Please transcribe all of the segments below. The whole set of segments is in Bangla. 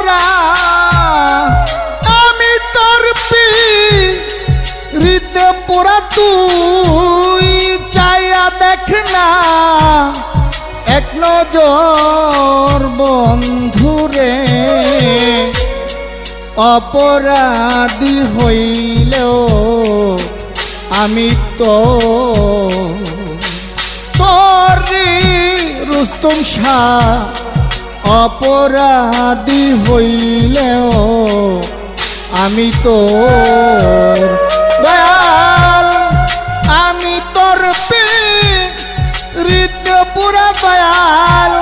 কইরা আমি তোর পিরিতে পোড়া তুই চাইয়া দেখ না এক নজর বন্ধুরে অপরাধী হইলেও আমি তো তোরি রুস্তম শাহ অপরাধী হইলেও আমি তো দয়াল আমি তোর পিরিত পুরা দয়াল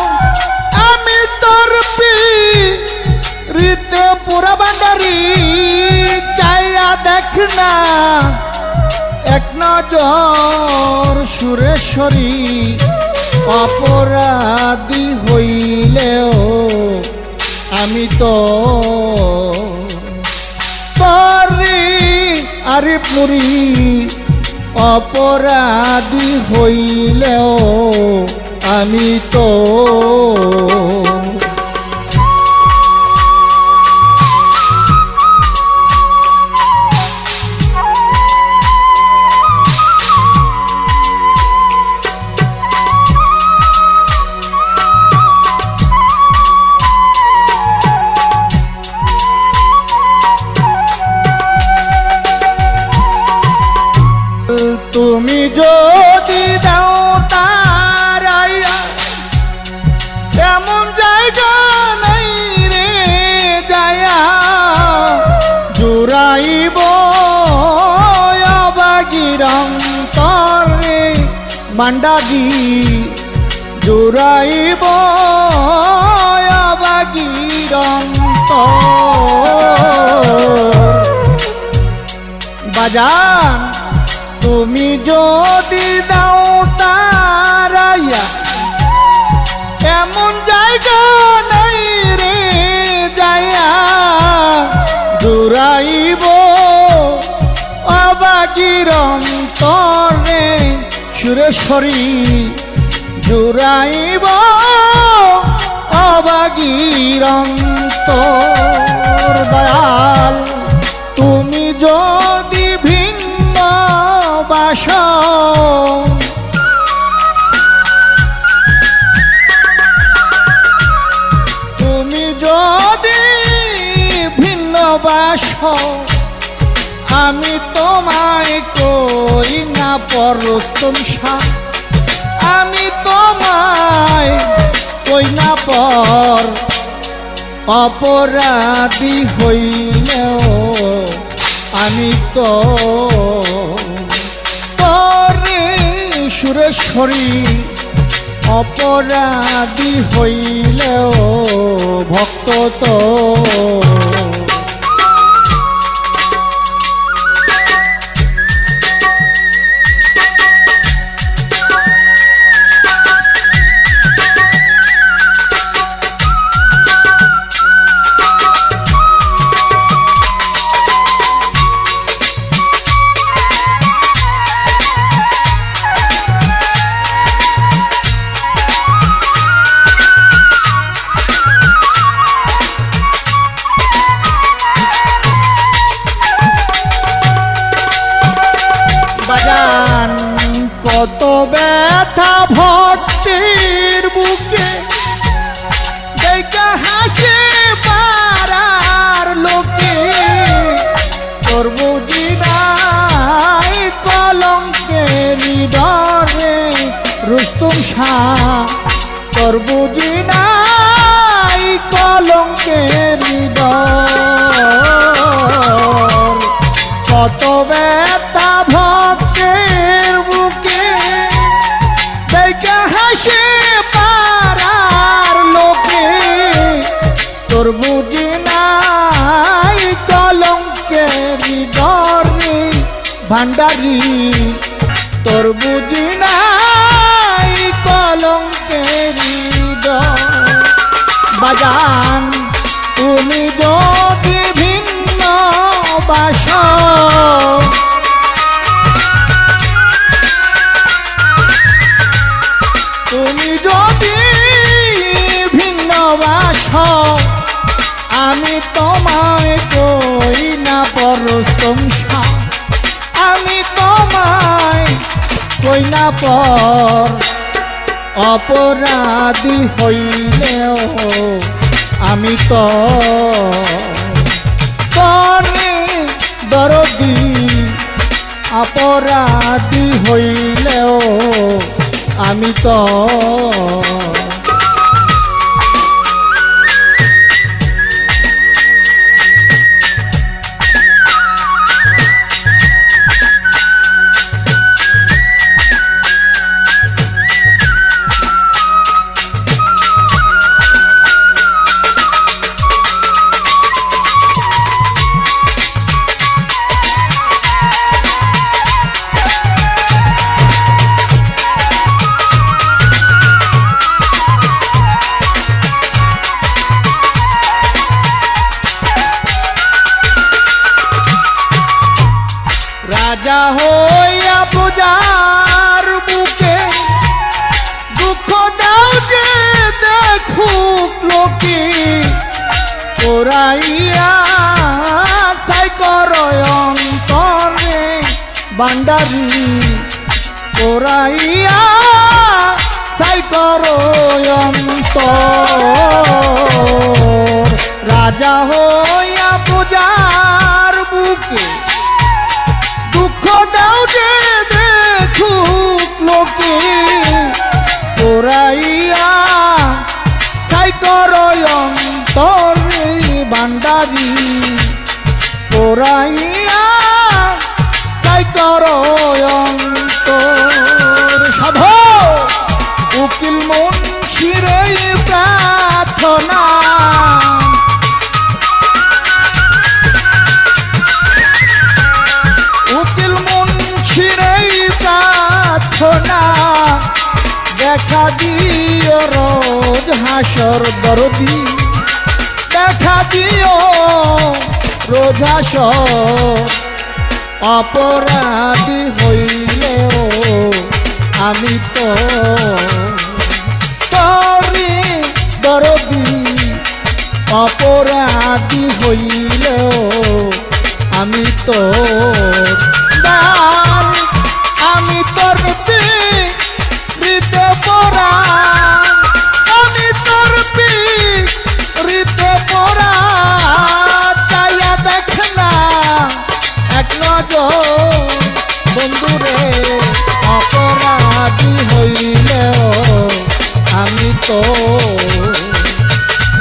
আমি তোর পিরিত পুরা বান্ডারি চাইয়া দেখ না এক নজর সুরেশ্বরী অপরাধী হইলেও আমি তো তোরি আরে পুরি অপরাধী হইলেও আমি তো তুমি যদি দাও তারাইয়া এমন জায়গা নাই রে যায়া জুড়াইব অবাগিরম তরে বান্ডাগি জুড়াইব অবাগিরম বাজান তুমি যদি দাও তারাইয়া এমন জায়গা নাই রে যায়া জুড়াইব অবাগিরম তরে সুরেশ্বরী জুড়াইব অবাগিরম তোর দয়াল তুমি যদি ভিন্ন বাস তুমি যদি ভিন্ন বাস আমি তোমায় কই না পর রুস্তম শাহ আমি তোমায় কই না পর অপরাধী হইলেও আমি তো তোরে সুরেশ্বরী অপরাধী হইলেও ভক্ত তো কত ব্যথা ভক্তির বুকে দেখা হাসে পারার লোকে তোর বুঝি নাই কলঙ্কের ডরে রুস্তম শাহ তোর বুঝি নাই কলঙ্কের ডর কত ব্যথা ভক্তের বুকে দেখা হাসে পারার লোকে তোর বুঝি নাই কলঙ্কের ডরে ভান্ডারি তোর বুঝি নাই কলঙ্কের ডর বাজান তুমি যদি ভিন্ন বাস তুমি যদি ভিন্ন বাস পর অপরাধী হইলেও আমি তো তরে দরদি অপরাধী হইলেও আমি তো রাজা হইয়া পূজার বুকে দুঃখ দাও যে দেখুক লোকে ওরাইয়া সাই করয় অন্তরে বান্ডারি ওরাইয়া সাই করয় অন্তর রাজা হইয়া পূজার বুকে দুঃখ দাও যে দেখুক লোকে ওরাইয়া সাই করয় অন্তরে বান্ডারি ওরাইয়া সাই করয় অন্তর সাধু উকিল মুন্সিরে প্রার্থনা দেখা দিও রোজ হাসর দরদি দেখা দিও রোজ হাসর অপরাধী হইলেও আমি তো তরে দরদি অপরাধী হইলেও আমি তো দান আমি তোর রিতে পড়া আমি তোর রিতে পড়া চাইয়া দেখ না এক নজর বন্ধুরে অপরাধী হইলেও আমি তো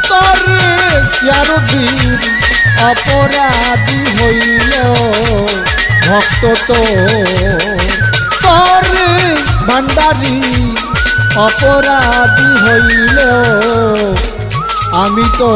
তোর ইয়ারুদ্দিন অপরাধী হইলেও ভক্ত তো তোর ভান্ডারি অপরাধী হইলেও আমি তো